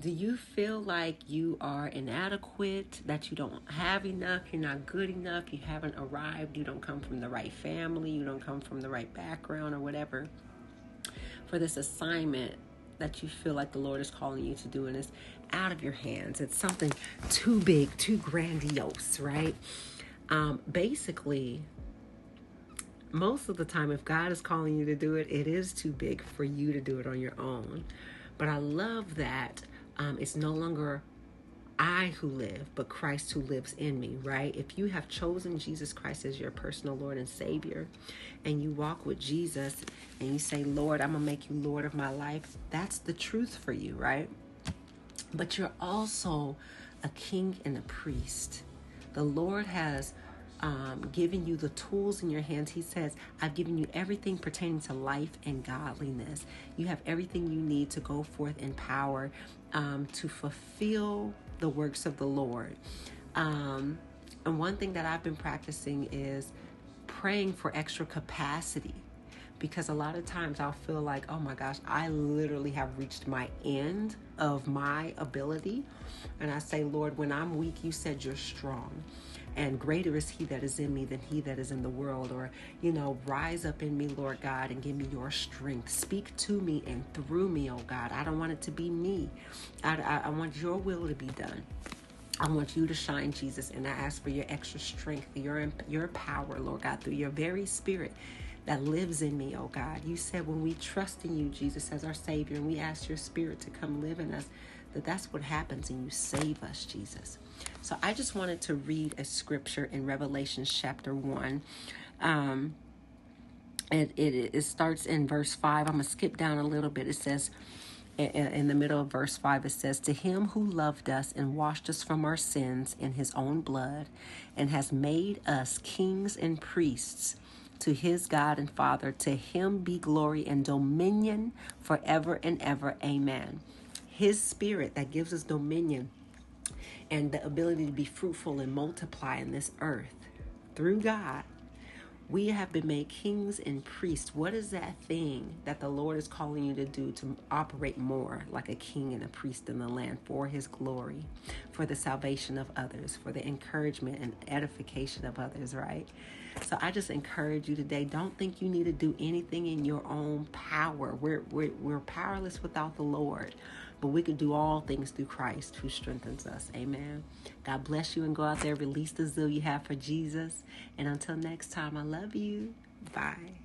Do you feel like you are inadequate, that you don't have enough, you're not good enough, you haven't arrived, you don't come from the right family, you don't come from the right background or whatever for this assignment that you feel like the Lord is calling you to do, and it's out of your hands? It's something too big, too grandiose, right? Basically, most of the time, if God is calling you to do it, it is too big for you to do it on your own. But I love that it's no longer I who live, but Christ who lives in me, right? If you have chosen Jesus Christ as your personal Lord and Savior, and you walk with Jesus, and you say, Lord, I'm going to make you Lord of my life, that's the truth for you, right? But you're also a king and a priest. The Lord has given you the tools in your hands. He says, I've given you everything pertaining to life and godliness. You have everything you need to go forth in power to fulfill the works of the Lord. And one thing that I've been practicing is praying for extra capacity. Because a lot of times I'll feel like, oh my gosh, I literally have reached my end of my ability. And I say, Lord, when I'm weak, you said you're strong. And greater is he that is in me than he that is in the world. Or, rise up in me, Lord God, and give me your strength. Speak to me and through me, oh God. I don't want it to be me. I want your will to be done. I want you to shine, Jesus. And I ask for your extra strength, your power, Lord God, through your very spirit that lives in me, oh God. You said when we trust in you, Jesus, as our Savior, and we ask your spirit to come live in us, that's what happens, and you save us, Jesus. So I just wanted to read a scripture in Revelation chapter 1. It starts in verse 5. I'm going to skip down a little bit. It says, in the middle of verse 5, it says, to him who loved us and washed us from our sins in his own blood and has made us kings and priests to his God and Father, to him be glory and dominion forever and ever. Amen. His spirit that gives us dominion and the ability to be fruitful and multiply in this earth through God. We have been made kings and priests. What is that thing that the Lord is calling you to do to operate more like a king and a priest in the land for his glory, for the salvation of others, for the encouragement and edification of others, right? So I just encourage you today, don't think you need to do anything in your own power. We're powerless without the Lord, but we can do all things through Christ who strengthens us. Amen. God bless you, and go out there, release the zeal you have for Jesus. And until next time, I love you. Bye.